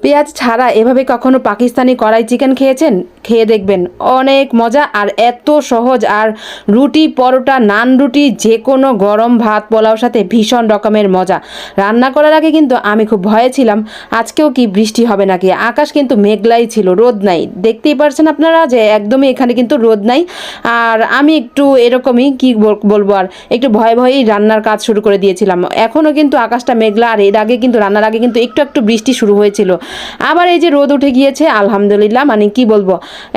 পেঁয়াজ ছাড়া এভাবে কখনো পাকিস্তানি কড়াই চিকেন খেয়েছেন? খেয়ে দেখবেন, অনেক মজা আর এত সহজ। আর রুটি, পরোটা, নান রুটি, যে কোনো গরম ভাত পোলাওর সাথে ভীষণ রকমের মজা। রান্না করার আগে কিন্তু আমি খুব ভয়ে ছিলাম আজকেও কি বৃষ্টি হবে নাকি। আকাশ কিন্তু মেঘলাই ছিল, রোদ নাই। দেখতেই পারছেন আপনারা যে একদমই এখানে কিন্তু রোদ নাই। আর আমি একটু এরকমই কি বলবো, আর একটু ভয়ে ভয়েই রান্নার কাজ শুরু করে দিয়েছিলাম। এখনও কিন্তু আকাশটা মেঘলা, আর এর আগে কিন্তু রান্নার আগে কিন্তু একটু একটু বৃষ্টি শুরু হয়েছিল। আবার এই যে রোদ উঠে গিয়েছে, আলহামদুলিল্লাহ। মানে কি বলবো,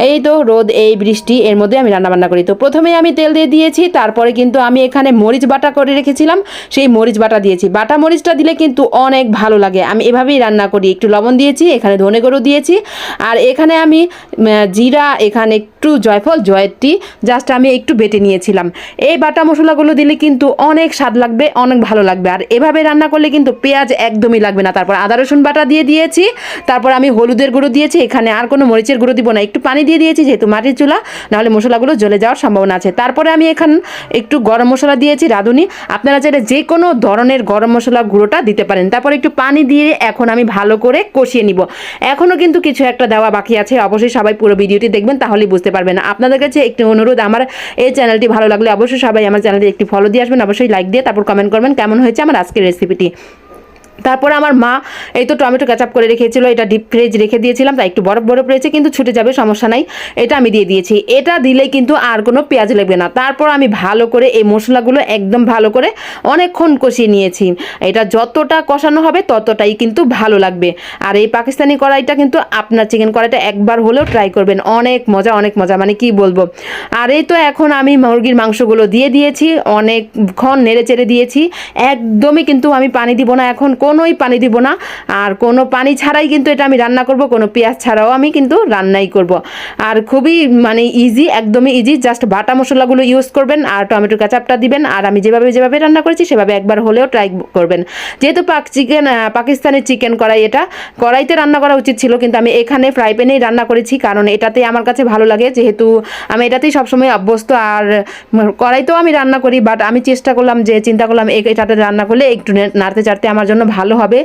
এই তো রোদ, এই বৃষ্টি, এর মধ্যে আমি রান্নাবান্না করি। তো প্রথমেই আমি তেল দিয়ে দিয়েছি, তারপরে কিন্তু আমি এখানে মরিচ বাটা করে রেখেছিলাম, সেই মরিচ বাটা দিয়েছি। বাটা মরিচটা দিলে কিন্তু অনেক ভালো লাগে। আমি এভাবেই রান্না করি। একটু লবণ দিয়েছি, এখানে ধনে গুঁড়ো দিয়েছি, আর এখানে আমি জিরা, এখানে একটু জয়ফল, জয়ত্রী জাস্ট আমি একটু বেটে নিয়েছিলাম। এই বাটা মশলাগুলো দিলে কিন্তু অনেক স্বাদ লাগবে, অনেক ভালো লাগবে। আর এভাবে রান্না করলে কিন্তু পেঁয়াজ একদমই লাগবে না। তারপর আদা রসুন বাটা দিয়ে দিয়েছি, তারপর আমি হলুদের গুঁড়ো দিয়েছি, এখানে আর কোনো মরিচের গুঁড়ো দিব না। একটু পানি দিয়ে দিয়েছি, যেহেতু মাটির চুলা, নাহলে মশলাগুলো জ্বলে যাওয়ার সম্ভাবনা আছে। তারপরে আমি এখানে একটু গরম মশলা দিয়েছি, রাঁধুনি। আপনারা চাইলে যে কোনো ধরনের গরম মশলা গুঁড়োটা দিতে পারেন। তারপর একটু পানি দিয়ে এখন আমি ভালো করে কষিয়ে নিব। এখনও কিন্তু কিছু একটা দেওয়া বাকি আছে, অবশ্যই সবাই পুরো ভিডিওটি দেখবেন, তাহলেই বুঝতে পারবেন। আপনাদের কাছে একটি অনুরোধ, আমার এই চ্যানেলটি ভালো লাগলে অবশ্যই সবাই আমার চ্যানেলটি একটি ফলো দিয়ে আসবেন, অবশ্যই লাইক দিয়ে তারপর কমেন্ট করবেন কেমন হয়েছে আমার আজকের রেসিপিটি। তারপরে আমার মা এই তো টমেটো কেচাপ করে রেখেছিল, এটা ডিপ ফ্রিজ রেখে দিয়েছিলাম, তাই একটু বরফ বরফ রয়েছে, কিন্তু ছুটে যাবে, সমস্যা নাই। এটা আমি দিয়ে দিয়েছি। এটা দিলে কিন্তু আর কোনো পেঁয়াজ লাগবে না। তারপর আমি ভালো করে এই মশলাগুলো একদম ভালো করে অনেকক্ষণ কষিয়ে নিয়েছি। এটা যতটা কষানো হবে ততটাই কিন্তু ভালো লাগবে। আর এই পাকিস্তানি কড়াইটা কিন্তু আপনার চিকেন কড়াইটা একবার হলেও ট্রাই করবেন, অনেক মজা, অনেক মজা, মানে কি বলবো। আর এই তো এখন আমি মুরগির মাংসগুলো দিয়ে দিয়েছি, অনেকক্ষণ নেড়ে চেড়ে দিয়েছি। একদমই কিন্তু আমি পানি দিব না, এখন কোনোই পানি দিব না। আর কোনো পানি ছাড়াই কিন্তু এটা আমি রান্না করব, কোনো পেঁয়াজ ছাড়াও আমি কিন্তু রান্নাই করব। আর খুবই মানে ইজি, একদমই ইজি। জাস্ট বাটা মশলাগুলো ইউজ করবেন আর টমেটো কেচাপটা দিবেন। আর আমি যেভাবে রান্না করেছি সেভাবে একবার হলেও ট্রাই করবেন। যেহেতু পাকিস্তানি চিকেন কড়াই, এটা কড়াইতে রান্না করা উচিত ছিল, কিন্তু আমি এখানে ফ্রাই প্যানেই রান্না করেছি, কারণ এটাতে আমার কাছে ভালো লাগে, যেহেতু আমি এটাতেই সবসময় অভ্যস্ত। আর কড়াইতেও আমি রান্না করি, বাট আমি চিন্তা করলাম এটাতে রান্না করলে একটু নাড়তে চাড়তে আমার জন্য ভালো হবে,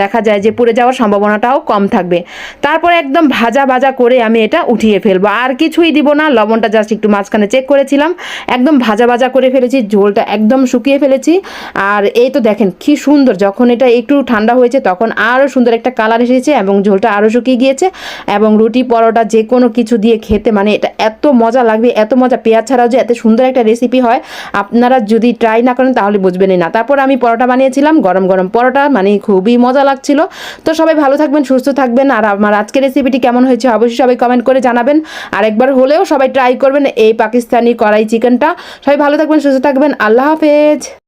দেখা যায় যে পুড়ে যাওয়ার সম্ভাবনাটাও কম থাকবে। তারপর একদম ভাজা ভাজা করে আমি এটা উঠিয়ে ফেলবো, আর কিছুই দিব না। লবণটা জাস্ট একটু মাঝখানে চেক করেছিলাম, একদম ভাজা ভাজা করে ফেলেছি, ঝোলটা একদম শুকিয়ে ফেলেছি। আর এই তো দেখেন কি সুন্দর, যখন এটা একটু ঠান্ডা হয়েছে তখন আরও সুন্দর একটা কালার এসেছে এবং ঝোলটা আরও শুকিয়ে গিয়েছে। এবং রুটি, পরোটা যে কোনো কিছু দিয়ে খেতে মানে এটা এত মজা লাগবে, এত মজা। পেঁয়াজ ছাড়াও যে এত সুন্দর একটা রেসিপি হয়, আপনারা যদি ট্রাই না করেন তাহলে বুঝবেনই না। তারপর আমি পরোটা বানিয়েছিলাম, গরম গরম পরোটা, মানে খুবই মজা লাগছিল। তো সবাই ভালো থাকবেন, সুস্থ থাকবেন। আর আমার আজকের রেসিপিটি কেমন হয়েছে অবশ্যই সবাই কমেন্ট করে জানাবেন। আর একবার হলেও সবাই ট্রাই করবেন এই পাকিস্তানি কড়াই চিকেনটা। সবাই ভালো থাকবেন, সুস্থ থাকবেন। আল্লাহ হাফেজ।